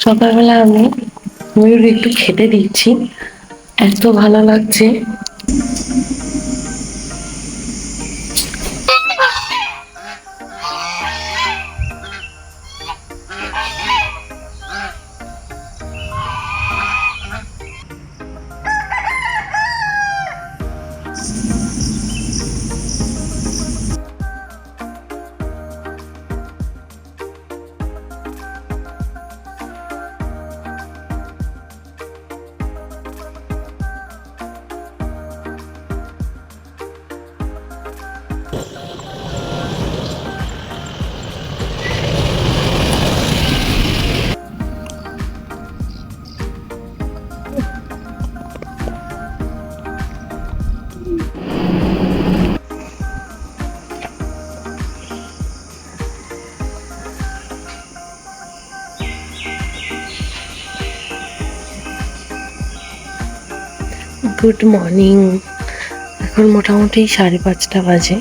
সকালবেলা আমি ময়ূর একটু খেতে দিচ্ছি, এত ভালো লাগছে। Good morning. এখন মোটামুটি 5:30 বাজে।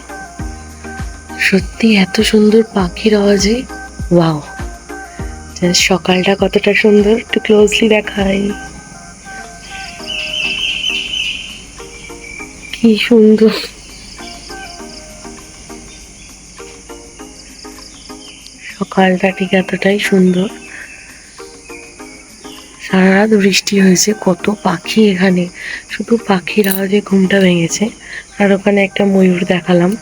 সত্যি এত সুন্দর পাখির আওয়াজে ওয়াও, সকালটা কতটা সুন্দর একটু ক্লোজলি দেখাই। কি সুন্দর, সকালটা ঠিক এতটাই সুন্দর। সারা রাত বৃষ্টি হয়েছে, কত পাখি এখানে, শুধু পাখির আওয়াজে ঘুমটা ভেঙেছে। আর ওখানে একটা ময়ূর দেখালাম,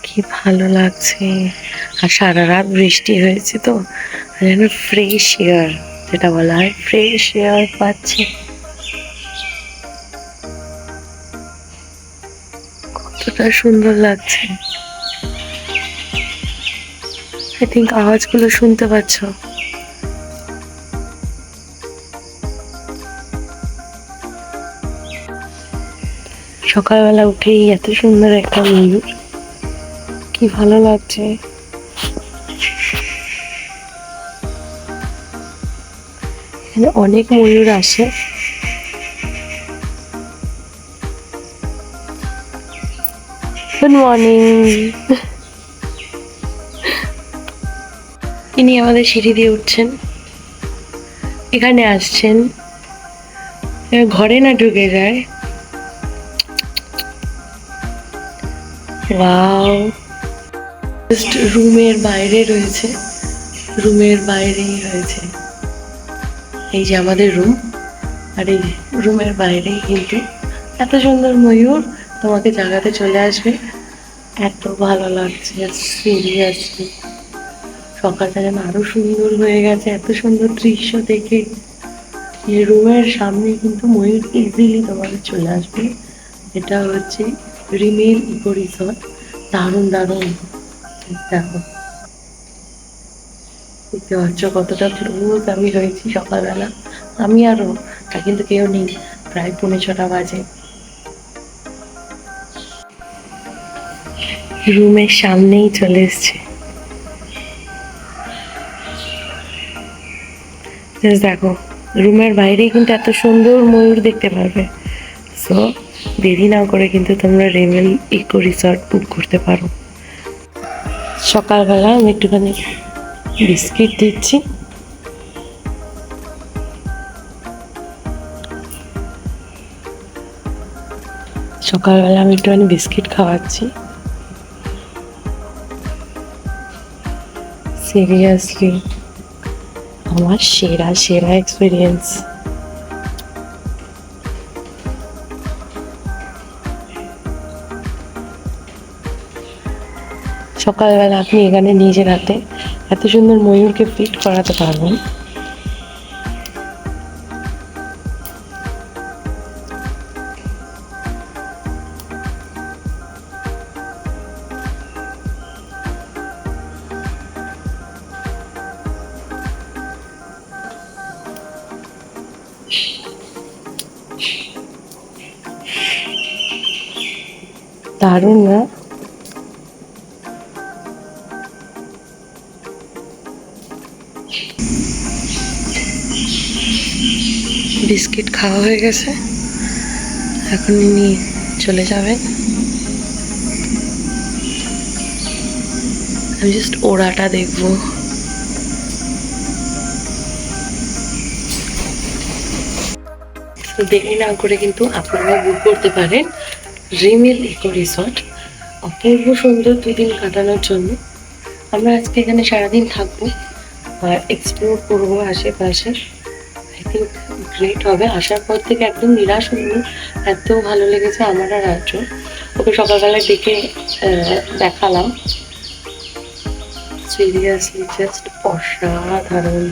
কি ভালো লাগছে। আর সারা রাত বৃষ্টি হয়েছে তো যেন ফ্রেশ এয়ার, যেটা বলা হয় ফ্রেশ এয়ার পাচ্ছে। কতটা সুন্দর লাগছে। আই থিঙ্ক আওয়াজগুলো শুনতে পাচ্ছ। সকালবেলা উঠেই এত সুন্দর একটা ময়ূর, কি ভালো লাগছে। এখানে অনেক ময়ূর আসে। Good morning. ইনি আমাদের সিঁড়ি দিয়ে উঠছেন, এখানে আসছেন, ঘরে না ঢুকে যায়। ওয়াও, জাস্ট রুমের বাইরে রয়েছে, রুমের বাইরেই রয়েছে। এই যে আমাদের রুম, আর এই রুমের বাইরেই কিন্তু এত সুন্দর ময়ূর তোমাকে জাগাতে চলে আসবে। এত ভালো লাগছে, সিরিয়াসলি সকালটা যেন আরো সুন্দর হয়ে গেছে এত সুন্দর দৃশ্য দেখে। এই রুমের সামনে কিন্তু ময়ূর ইজিলি তোমাকে চলে আসবে। এটা হচ্ছে রিমের ইকো রিসর্ট। দারুণ দারুণ, দেখো দেখতে পাচ্ছ কতটা ক্লোজ আমি রয়েছি সকালবেলা। আমি আরো, তা কিন্তু কেউ নেই, প্রায় 5:45 বাজে। রুমের সামনেই চলে এসছে। দেখো রুমের বাইরেই কিন্তু এত সুন্দর ময়ূর দেখতে পারবে। সো দেরি না করে কিন্তু তোমরা রেমেল ইকো রিসর্ট বুক করতে পারো। সকালবেলা আমি একটুখানি বিস্কিট দিচ্ছি। সকালবেলা আমি একটুখানি বিস্কিট খাওয়াচ্ছি। সিরিয়াসলি আমার সেরা সেরা এক্সপিরিয়েন্স। সকালবেলা আপনি এখানে নিজের হাতে এত সুন্দর ময়ূরকে ফিট করাতে পারবেন। দারুণ না? বিস্কিট খাওয়া হয়ে গেছে, এখন ইনি চলে যাবেন। আমি জাস্ট ওড়াটা দেখবো। তো দেরি না করে কিন্তু আপনারা বুক করতে পারেন রিমিল ইকো রিসর্ট। অপূর্ব সুন্দর 2 দিন কাটানোর জন্য। আমরা আজকে এখানে সারাদিন থাকবো আর এক্সপ্লোর করবো আশেপাশে। আই থিঙ্ক গ্রেট হবে। আসার পর থেকে একদম নিরাশ হইনি, এত ভালো লেগেছে আমার আর রাজ্য। ওকে সকালবেলায় ডেকে দেখালাম, সিরিয়াসলি জাস্ট অসাধারণ।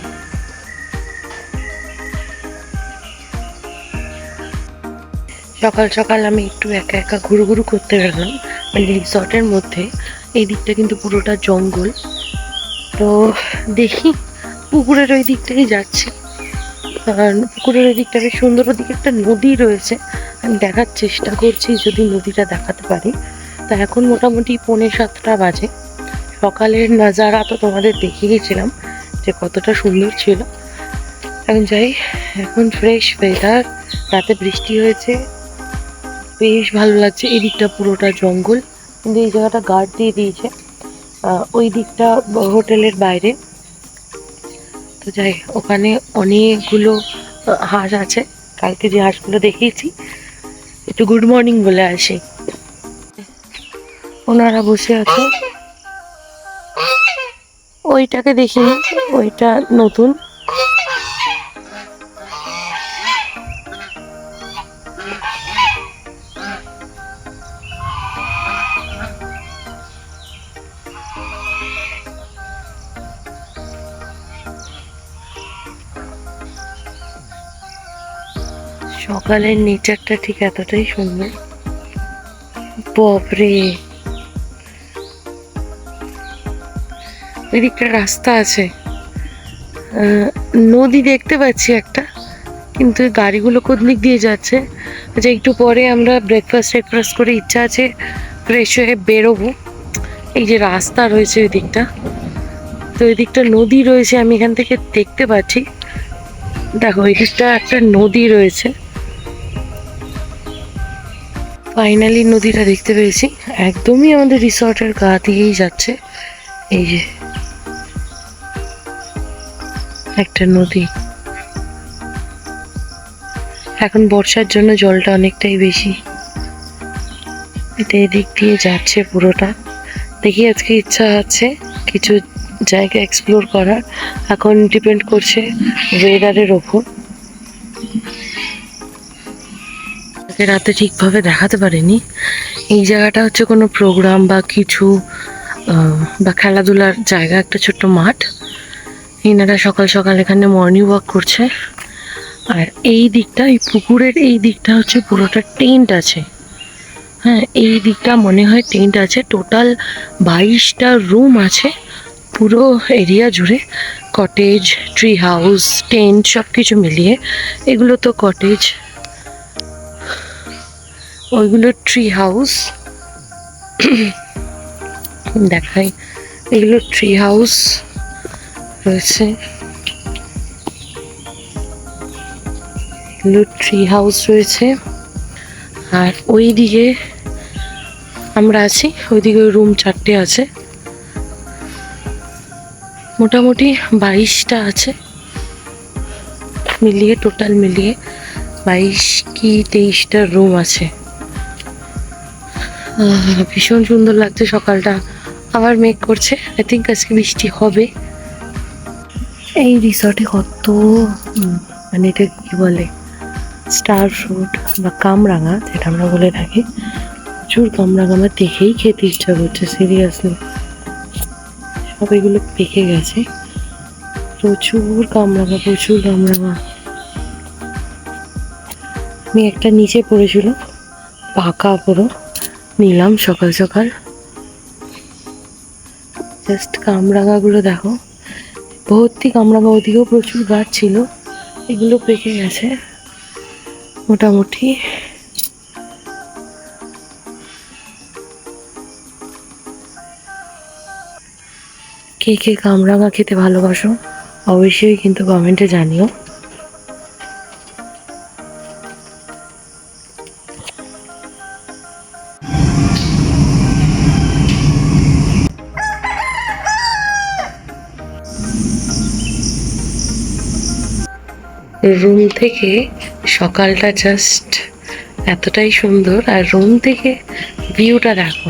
সকাল সকাল আমি একটু একা একা ঘুরু ঘুরু করতে গেলাম মানে রিসর্টের মধ্যে। এই দিকটা কিন্তু পুরোটা জঙ্গল। তো দেখি পুকুরের ওই দিকটাই যাচ্ছি। পুকুরের ওই দিকটা বেশ সুন্দর, ওদিকে একটা নদী রয়েছে। আমি দেখার চেষ্টা করছি যদি নদীটা দেখাতে পারি। তা এখন মোটামুটি 6:45 বাজে। সকালের নাজারা তো তোমাদের দেখিয়েছিলাম যে কতটা সুন্দর ছিল। এখন যাই, এখন ফ্রেশ ওয়েদার, রাতে বৃষ্টি হয়েছে, বেশ ভালো লাগছে। এই দিকটা পুরোটা জঙ্গল, কিন্তু এই জায়গাটা গার্ড দিয়ে দিয়েছে ওই দিকটা হোটেলের বাইরে। তো যাই, ওখানে অনেকগুলো হাঁস আছে। কালকে যে হাঁসগুলো দেখিয়েছি, একটু গুড মর্নিং বলে আসি। ওনারা বসে আছে। ওইটাকে দেখিনি, ওইটা নতুন। সকালের নেচারটা ঠিক এতটাই সুন্দর। বাপরে, ওইদিকটা রাস্তা আছে, নদী দেখতে পাচ্ছি একটা, কিন্তু গাড়িগুলো কোন দিক দিয়ে যাচ্ছে। আচ্ছা, একটু পরে আমরা ব্রেকফাস্ট করে ইচ্ছা আছে ফ্রেশ হয়ে বেরোবো। এই যে রাস্তা রয়েছে ওই দিকটা, তো ওই দিকটা নদী রয়েছে, আমি এখান থেকে দেখতে পাচ্ছি। দেখো, ওই দিকটা একটা নদী রয়েছে। ফাইনালি নদীটা দেখতে পেয়েছি, একদমই আমাদের রিসর্টের গা দিয়েই যাচ্ছে। এই যে একটা নদী। এখন বর্ষার জন্য জলটা অনেকটাই বেশি। এটা এদিক দিয়ে যাচ্ছে পুরোটা। দেখি, আজকে ইচ্ছা আছে কিছু জায়গা এক্সপ্লোর করার। এখন ডিপেন্ড করছে ওয়েদারের ওপর। রাতে ঠিকভাবে দেখাতে পারিনি। এই জায়গাটা হচ্ছে কোনো প্রোগ্রাম বা কিছু বা খেলাধুলার জায়গা, একটা ছোট্ট মাঠ। এনারা সকাল সকাল এখানে মর্নিং ওয়াক করছে। আর এই দিকটা, এই পুকুরের এই দিকটা হচ্ছে পুরোটা টেন্ট আছে। হ্যাঁ, এই দিকটা মনে হয় টেন্ট আছে। টোটাল 22টা রুম আছে পুরো এরিয়া জুড়ে। কটেজ, ট্রি হাউস, টেন্ট সব কিছু মিলিয়ে। এগুলো তো কটেজ, ওইগুলো ট্রি হাউস। দেখাই, এগুলো ট্রি হাউস রয়েছে, এগুলো ট্রি হাউস রয়েছে। আর ওই দিকে আমরা আছি, ওইদিকে রুম 4টে আছে। মোটামুটি 22টা আছে মিলিয়ে, টোটাল মিলিয়ে 22 কি 23টা রুম আছে। ভীষণ সুন্দর লাগছে সকালটা। আবার মেঘ করছে, আই থিঙ্ক আজকে বৃষ্টি হবে। এই রিসর্টে কত মানে এটা কি বলে, স্টার ফ্রুট বা কামরাঙা যেটা আমরা বলে থাকি, প্রচুর কামরাঙা। আমার দেখেই খেতে ইচ্ছা করছে সিরিয়াসলি। সব এগুলো পেকে গেছে। প্রচুর কামরাঙা, প্রচুর কামরাঙা। আমি একটা নিচে পড়েছিল, পাকা পুরো, নিলাম সকাল সকাল। জাস্ট কামরাঙাগুলো দেখো, ভর্তি কামরাঙা। ওদিকেও প্রচুর গাছ ছিল, এগুলো পেকে গেছে মোটামুটি। কে কে কামরাঙা খেতে ভালোবাসো অবশ্যই কিন্তু কমেন্টে জানিও। রুম থেকে সকালটা জাস্ট এতটাই সুন্দর, আর রুম থেকে ভিউটা দেখো,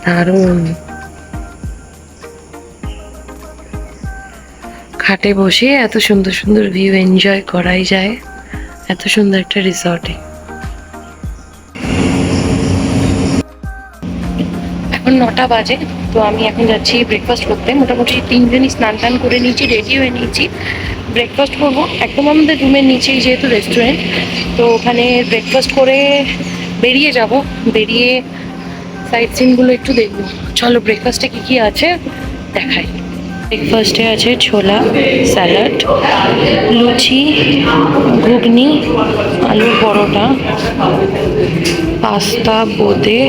দারুণ। খাটে বসে এত সুন্দর সুন্দর ভিউ এনজয় করাই যায় এত সুন্দর একটা রিসর্টে। এখন 9টা বাজে, তো আমি এখন যাচ্ছি ব্রেকফাস্ট করতে। মোটামুটি 3জনই স্নান টান করে নিয়েছি, রেডি হয়ে নিয়েছি, ব্রেকফাস্ট করবো। একদম আমাদের রুমের নিচেই যেহেতু রেস্টুরেন্ট, তো ওখানে ব্রেকফাস্ট করে বেরিয়ে যাব। বেরিয়ে সাইট সিনগুলো একটু দেখবো। চলো ব্রেকফাস্টে কি কি আছে দেখাই। ব্রেকফাস্টে আছে ছোলা, স্যালাড, লুচি, ঘুগনি, আলুর পরোটা, পাস্তা, বোঁদে,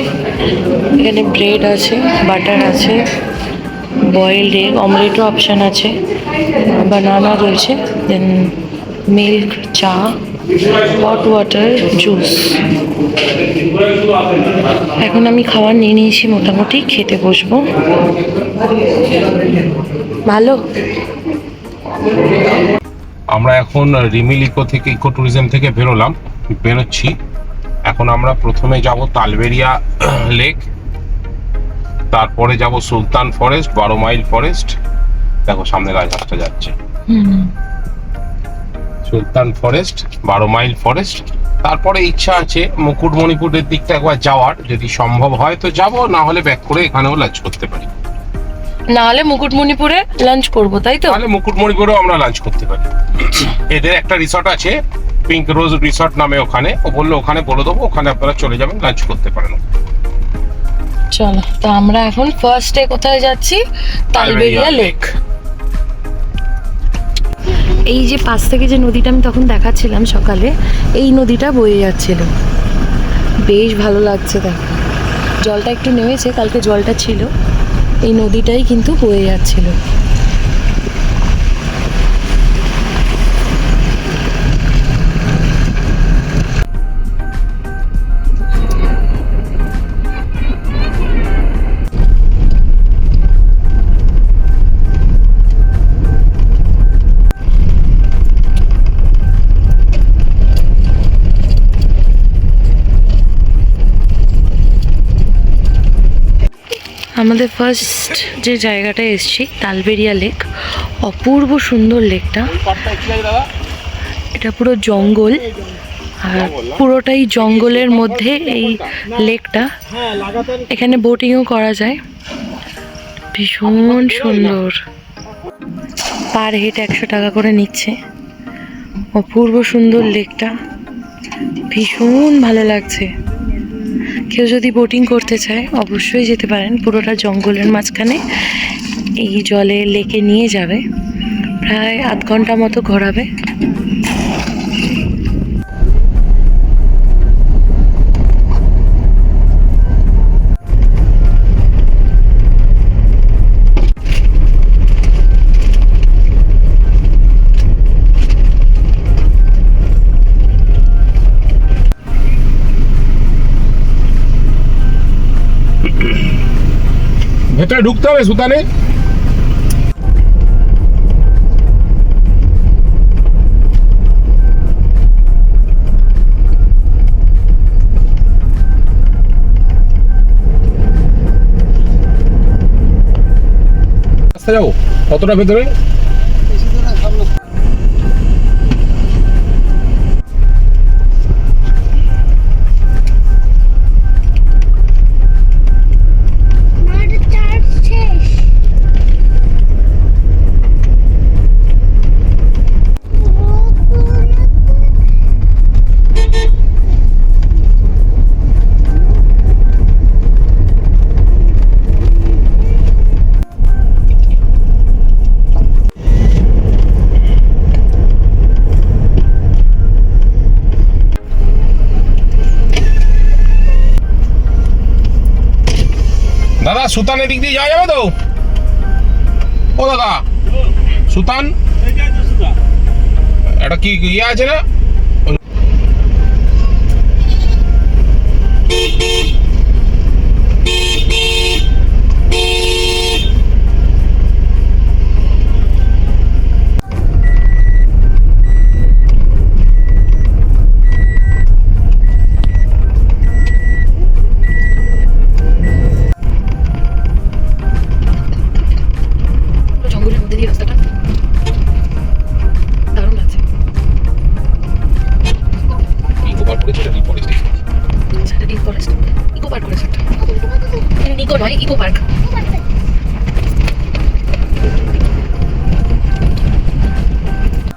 এখানে ব্রেড আছে, বাটার আছে, বয়েলড এগ, অমলেটও অপশান আছে, বানানা রয়েছে, দেন মিল্ক, চা, হট ওয়াটার, জুস। এখন আমি খাবার নিয়ে নিয়েছি, মোটামুটি খেতে বসবো। ভালো। আমরা এখন রিমিল ইকো ট্যুরিজম থেকে বেরোচ্ছি। এখন আমরা প্রথমে যাব তালবেরিয়া লেক, তারপরে যাব সুলতান ফরেস্ট, 12 মাইল ফরেস্ট। দেখো সামনে রাজহাঁসটা যাচ্ছে। সুলতান ফরেস্ট, 12 মাইল ফরেস্ট। তারপরে ইচ্ছা আছে মুকুটমণিপুরের দিকটা একবার যাওয়ার, যদি সম্ভব হয় তো যাব, না হলে ব্যাক করে এখানেও লাঞ্চ করতে পারি। না হলে মুকুটমণিপুরে লাঞ্চ করব, তাই তো? তাহলে মুকুটমণিপুরেও আমরা লাঞ্চ করতে পারি। এদের একটা রিসর্ট আছে, পিঙ্ক রোজ রিসর্ট নামে, ওখানে ও বললো ওখানে বলে দেবো, ওখানে আপনারা চলে যাবেন, লাঞ্চ করতে পারেন। চলো, তো আমরা এখন ফার্স্টে কোথায় যাচ্ছি? তালবেরিয়া লেক। এই যে পাশ থেকে যে নদীটা আমি তখন দেখাচ্ছিলাম সকালে, এই নদীটা বয়ে যাচ্ছিল, বেশ ভালো লাগছে। দেখো জলটা একটু নেমেছে, কালকে জলটা ছিল, এই নদীটাই কিন্তু বয়ে যাচ্ছিল। আমাদের ফার্স্ট যে জায়গাটায় এসেছি, তালবেরিয়া লেক, অপূর্ব সুন্দর লেকটা। এটা পুরো জঙ্গল, আর পুরোটাই জঙ্গলের মধ্যে এই লেকটা। এখানে বোটিংও করা যায়, ভীষণ সুন্দর। পার হেড 100 টাকা করে নিচ্ছে। অপূর্ব সুন্দর লেকটা, ভীষণ ভালো লাগছে। কেউ যদি বোটিং করতে চায় অবশ্যই যেতে পারেন। পুরোটা জঙ্গলের মাঝখানে এই জলে লেকে নিয়ে যাবে, প্রায় আধ ঘন্টা মতো ঘোরাবে। ভেতরে ঢুকতে হবে সুতানে। যাবো কতটা ভেতরে? দাদা সুতানের দিক দিয়ে যাওয়া যাবে তো? ও দাদা সুতান এটা কি ইয়ে আছে না?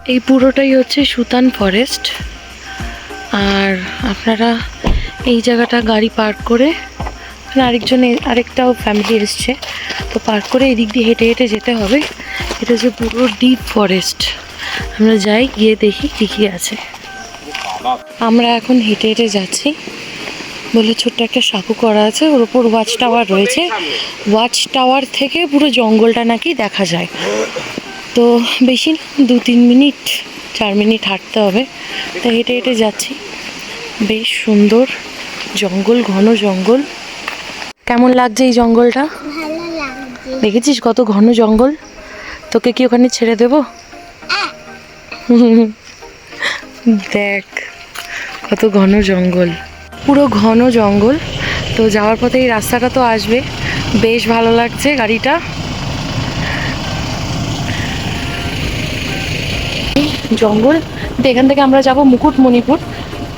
এই পুরোটাই হচ্ছে সুতান ফরেস্ট। আর আপনারা এই জায়গাটা গাড়ি পার্ক করে, আরেকটাও ফ্যামিলি এসছে, তো পার্ক করে এদিক দিয়ে হেঁটে হেঁটে যেতে হবে। এটা হচ্ছে পুরো ডিপ ফরেস্ট। আমরা যাই, গিয়ে দেখি কী কী আছে। আমরা এখন হেঁটে হেঁটে যাচ্ছি বলে ছোট্ট একটা সাঁকো করা আছে, ওর ওপর ওয়াচ টাওয়ার রয়েছে। ওয়াচ টাওয়ার থেকে পুরো জঙ্গলটা নাকি দেখা যায়। তো বেশি না, 2-3 মিনিট 4 মিনিট হাঁটতে হবে। তো হেঁটে হেঁটে যাচ্ছি, বেশ সুন্দর জঙ্গল, ঘন জঙ্গল। কেমন লাগছে এই জঙ্গলটা? ভালো লাগছে। দেখেছিস কত ঘন জঙ্গল? তোকে কি ওখানে ছেড়ে দেবো? দেখ কত ঘন জঙ্গল, পুরো ঘন জঙ্গল। তো যাওয়ার পথে এই রাস্তাটা তো আসবে, বেশ ভালো লাগছে গাড়িটা। জঙ্গল, তো এখান থেকে আমরা যাব মুকুটমণিপুর।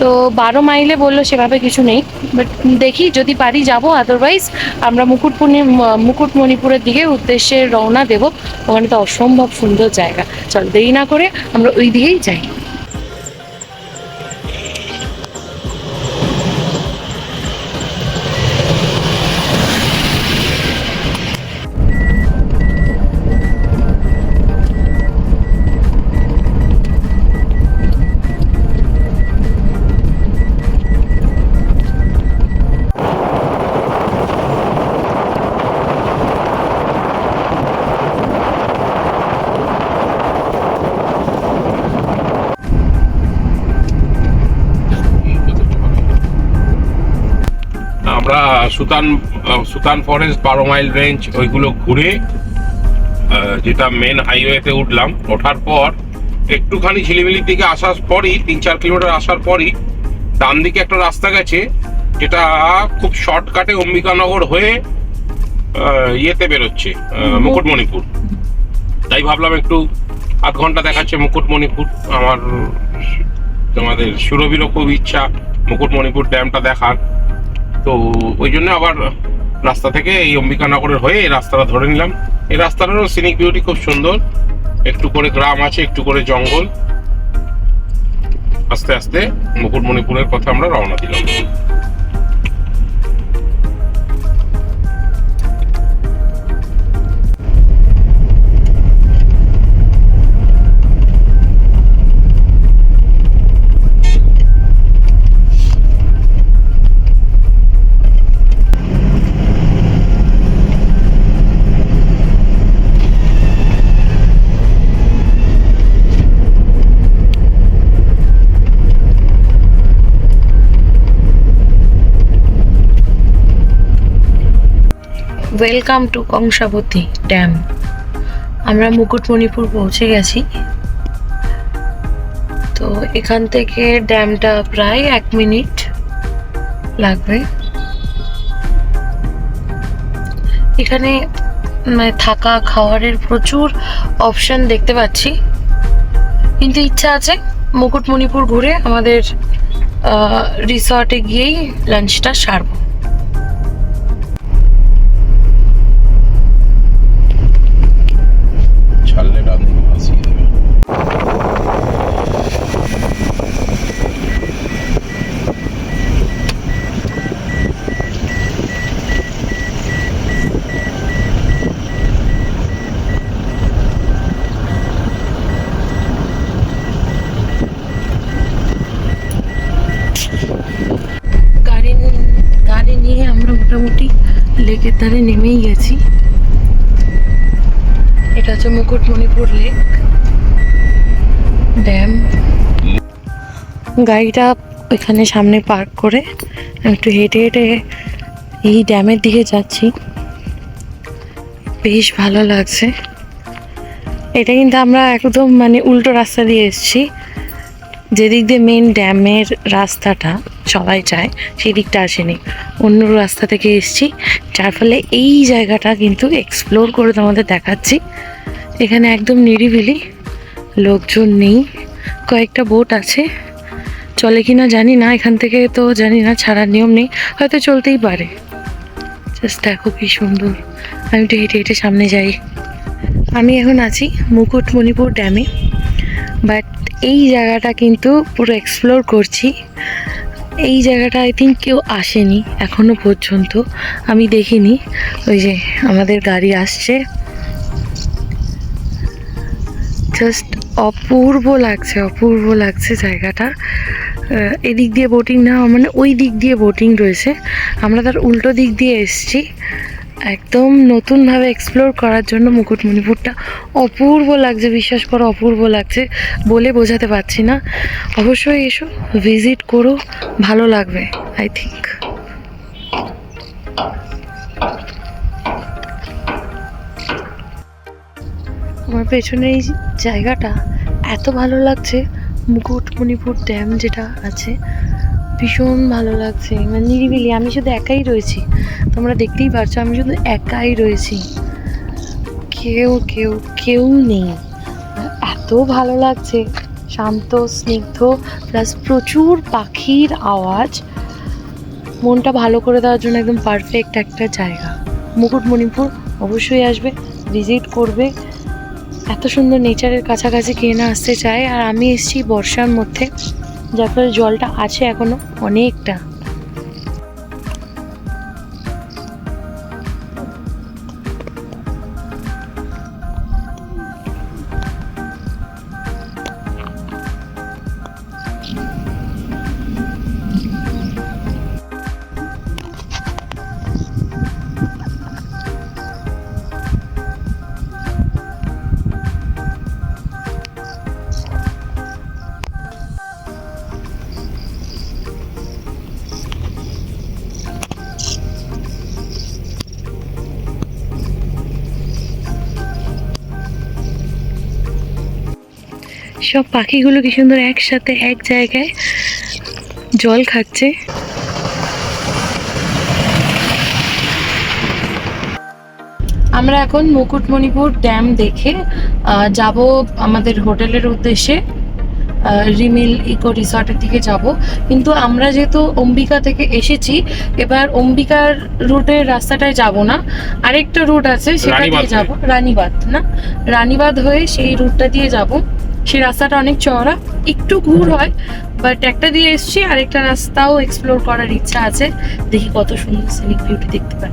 তো 12 মাইলে বললো সেভাবে কিছু নেই, বাট দেখি যদি পারি যাব, আদারওয়াইজ আমরা মুকুটমণিপুরের দিকে উদ্দেশ্যে রওনা দেব। ওখানে তো অসম্ভব সুন্দর জায়গা। চল দেরি না করে আমরা ওই দিকেই যাই। আমরা সুতান ফরেস্ট, 12 মাইল রেঞ্জ ওইগুলো ঘুরে যেটা মেন হাইওয়েতে উঠলাম। ওঠার পর একটুখানি ঝিলিমিলির দিকে আসার পরই, 3-4 কিলোমিটার আসার পরই ডান দিকে একটা রাস্তা গেছে, যেটা খুব শর্টকাটে অম্বিকানগর হয়ে ইয়েতে বেরোচ্ছে, মুকুটমণিপুর। তাই ভাবলাম একটু আধ ঘন্টা দেখাচ্ছে মুকুটমণিপুর। তোমাদের সুরভিরও খুব ইচ্ছা মুকুটমণিপুর ড্যামটা দেখার। তো ওই জন্য আবার রাস্তা থেকে এই অম্বিকানগরের হয়ে এই রাস্তাটা ধরে নিলাম। এই রাস্তাটারও সিনিক বিউটি খুব সুন্দর, একটু করে গ্রাম আছে, একটু করে জঙ্গল। আস্তে আস্তে মুকুটমণিপুরের পথে আমরা রওনা দিলাম। Welcome to Kangsabati dam. আমরা মুকুটমণিপুর পৌঁছে গেছি। তো এখান থেকে ড্যামটা প্রায় 1 মিনিট লাগবে। এখানে থাকা খাওয়ারের প্রচুর অপশন দেখতে পাচ্ছি, কিন্তু ইচ্ছা আছে মুকুটমণিপুর ঘুরে আমাদের রিসর্টে গিয়েই লাঞ্চটা সারবো। ছাড়লে ডান দিকে ভাসিয়ে দেবে। গাড়ি নিয়ে আমরা মোটামুটি লেকের ধারে নেমেই গেছি। এটা হচ্ছে মুকুটমণিপুর লেক ড্যাম। গাড়িটা এখানে সামনে পার্ক করে একটু হেঁটে হেঁটে এই ড্যামের দিকে যাচ্ছি, বেশ ভালো লাগছে। এটা কিন্তু আমরা একদম উল্টো রাস্তা দিয়ে এসেছি, যেদিক দিয়ে মেন ড্যামের রাস্তাটা সবাই যায় সেই দিকটা আসেনি, অন্য রাস্তা থেকে এসেছি, যার ফলে এই জায়গাটা কিন্তু এক্সপ্লোর করে তোমাদের দেখাচ্ছি। এখানে একদম নিরিবিলি, লোকজন নেই, কয়েকটা বোট আছে, চলে কিনা জানি না, এখান থেকে তো জানি না, ছাড়ার নিয়ম নেই, হয়তো চলতেই পারে। জাস্ট দেখো কি সুন্দর। আমি একটু হেঁটে হেঁটে সামনে যাই। আমি এখন আছি মুকুটমণিপুর ড্যামে। বাট এই জায়গাটা কিন্তু পুরো এক্সপ্লোর করছি। এই জায়গাটা আই থিঙ্ক কেউ আসেনি এখনো পর্যন্ত, আমি দেখিনি। ওই যে আমাদের গাড়ি আসছে, জাস্ট অপূর্ব লাগছে, অপূর্ব লাগছে জায়গাটা। এদিক দিয়ে বোটিং না, মানে ওই দিক দিয়ে বোটিং রয়েছে, আমরা তার উল্টো দিক দিয়ে এসছি একদম নতুনভাবে এক্সপ্লোর করার জন্য। মুকুটমণিপুরটা অপূর্ব লাগছে, বিশ্বাস করো অপূর্ব লাগছে, বলে বোঝাতে পারছি না। অবশ্যই এসো, ভিজিট করো, ভালো লাগবে আই থিঙ্ক। আমার পেছনে এই জায়গাটা এত ভালো লাগছে, মুকুটমণিপুর ড্যাম যেটা আছে, ভীষণ ভালো লাগছে। মানে নিরিবিলি, আমি শুধু একাই রয়েছি, তোমরা দেখতেই পারছো আমি শুধু একাই রয়েছি, কেউ কেউ কেউ নেই। এত ভালো লাগছে, শান্ত স্নিগ্ধ, প্লাস প্রচুর পাখির আওয়াজ, মনটা ভালো করে দেওয়ার জন্য একদম পারফেক্ট একটা জায়গা। মুকুটমণিপুর অবশ্যই আসবে, ভিজিট করবে। এত সুন্দর নেচারের কাছাকাছি কে না আসতে চায়। আর আমি এসেছি বর্ষার মধ্যে, যার ফলে জলটা আছে এখনো অনেকটা। সব পাখিগুলো কি সুন্দর একসাথে এক জায়গায় জল খাচ্ছে। আমরা এখন মুকুটমণিপুর ড্যাম দেখে যাব আমাদের হোটেলের উদ্দেশ্যে, রিমিল ইকো রিসর্টের দিকে যাব। কিন্তু আমরা যেহেতু অম্বিকা থেকে এসেছি, এবার অম্বিকার রুটের রাস্তাটায় যাব না, আরেকটা রুট আছে সেটা দিয়ে যাব, রানীবাঁধ না, রানীবাঁধ হয়ে সেই রুটটা দিয়ে যাব। সেই রাস্তাটা অনেক চওড়া, একটু ঘুর হয়, বাট একটা দিয়ে এসছি, আরেকটা রাস্তাও এক্সপ্লোর করার ইচ্ছা আছে, দেখি কত সুন্দর সিনিক বিউটি দেখতে পাই।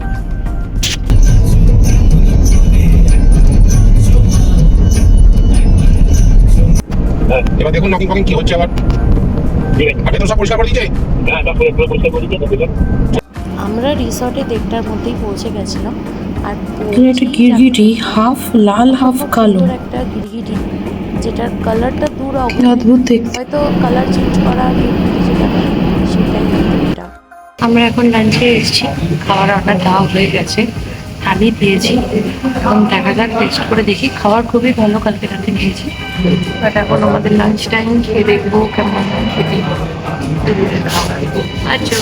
এবার দেখুন নকিং ফকিং কি হচ্ছে আবার। আগে তো সব পরিষ্কার করে দিয়েছে। হ্যাঁ, সব পরিষ্কার করে দিয়েছে। আমরা রিসর্টে 1:30টার মধ্যেই পৌঁছে গেছিলাম। আর একটা গিরগিটি, হাফ লাল হাফ কালো, একটা গিরগিটি যেটার কালারটা দূর অদ্ভুত দেখতে। হয়তো কালার চেঞ্জ করা গিরগিটি যেটা, সেটাই এটা। আমরা এখন লাঞ্চে এসেছি, খাওয়ার অর্ডার দেওয়া হয়ে গেছে, থালি দিয়েছি, এখন দেখা যাক টেস্ট করে দেখি। খাবার খুবই ভালো, কালকে রাতে নিয়েছি, বাট এখন আমাদের লাঞ্চ টাইম, খেয়ে দেখবো কেমন খেতে। আচ্ছা,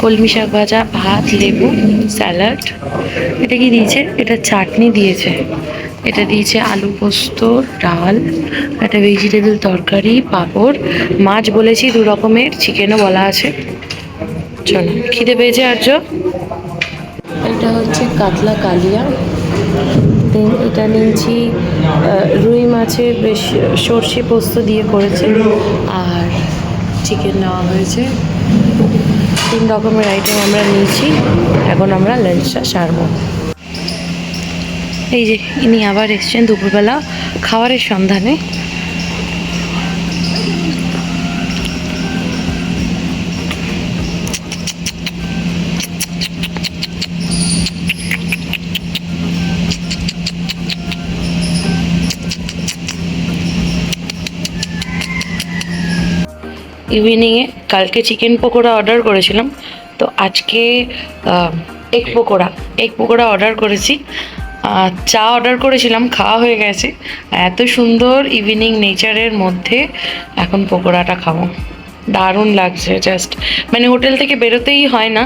কলমি শাক ভাজা, ভাত, লেবু, স্যালাড। এটা কি দিয়েছে? এটা চাটনি দিয়েছে, এটা দিয়েছে আলু পোস্ত, ডাল, একটা ভেজিটেবল তরকারি, পাঁপড়, মাছ বলেছি 2 রকমের, চিকেনও বলা আছে। চলো, খিদে পেয়েছে আর্য। এটা হচ্ছে কাতলা কালিয়া, দেন এটা নিয়েছি রুই মাছের বেশ সর্ষে পোস্ত দিয়ে করেছে, আর চিকেন নেওয়া হয়েছে। 3 রকমের আইটেম আমরা নিয়েছি, এখন আমরা লাঞ্চটা সারবো। এই যে ইনি আবার এসছেন দুপুরবেলা খাবারের সন্ধানে। ইভিনিংয়ে কালকে চিকেন পকোড়া অর্ডার করেছিলাম, তো আজকে এগ পকোড়া অর্ডার করেছি। চা অর্ডার করেছিলাম, খাওয়া হয়ে গেছে। এত সুন্দর ইভিনিং নেচারের মধ্যে এখন পকোড়াটা খাবো, দারুণ লাগছে। জাস্ট মানে হোটেল থেকে বেরোতেই হয় না,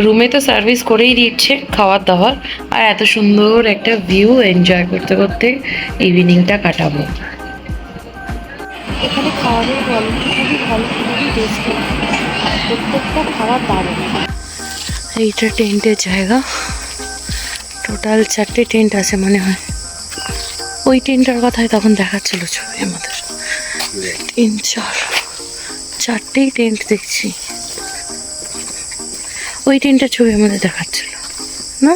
রুমে তো সার্ভিস করেই দিচ্ছে খাবার দাবার, আর এত সুন্দর একটা ভিউ এনজয় করতে করতে ইভিনিংটা কাটাবো। এখানে খাবারের কোয়ালিটি খুবই ভালো, খুবই টেস্টি, প্রত্যেকটা খাবার দারুণ। এইটা টেন্টের জায়গা, টোটাল 4টে টেন্ট আছে মনে হয়। ওই ট্রেনটার কথাই তখন দেখাচ্ছিল ছবি আমাদের। তিন চারটেই টেন্ট দেখছি, ওই ট্রেনটার ছবি আমাদের দেখাচ্ছিল না?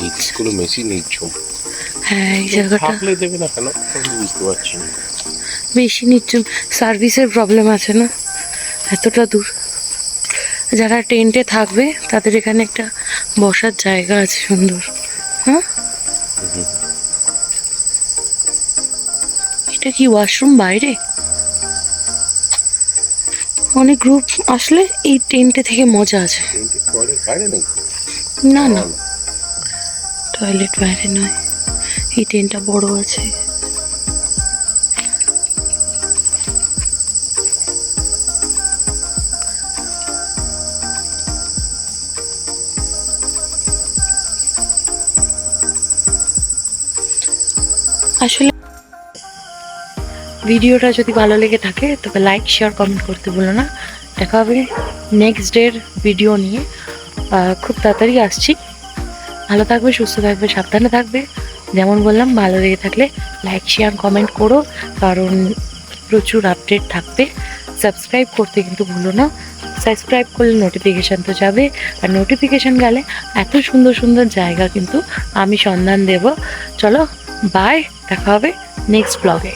এইগুলো মেশিন নিচ্ছুম হ্যাঁ, এই জায়গাটা থাকলে দেবে না কেন আমি বুঝতে পারছি না। বেশি নিচ্ছুম, সার্ভিসের প্রবলেম আছে না, এতটা দূর। যারা টেন্টে থাকবে তাদের এখানে একটা বসার জায়গা আছে সুন্দর। হ্যাঁ, এটা কি ওয়াশরুম বাইরে? অনেক গ্রুপ আসলে এই টেন্টে থেকে মজা আছে। বাইরে নেই, না না, টয়লেট বাইরে নয়, এই টেন্টটা বড় আছে। আসলে ভিডিওটা যদি ভালো লেগে থাকে তবে লাইক শেয়ার কমেন্ট করতে ভুলো না। দেখা হবে নেক্সট ডের ভিডিও নিয়ে, খুব তাড়াতাড়ি আসছি। ভালো থাকবে, সুস্থ থাকবে, সাবধানে থাকবে। যেমন বললাম, ভালো লেগে থাকলে লাইক শেয়ার কমেন্ট করো, কারণ প্রচুর আপডেট থাকবে। সাবস্ক্রাইব করতে কিন্তু ভুলো না, সাবস্ক্রাইব করলে নোটিফিকেশান তো যাবে, আর নোটিফিকেশান গেলে এত সুন্দর সুন্দর জায়গা কিন্তু আমি সন্ধান দেব। চলো বাই, দেখা হবে নেক্সট ব্লগে।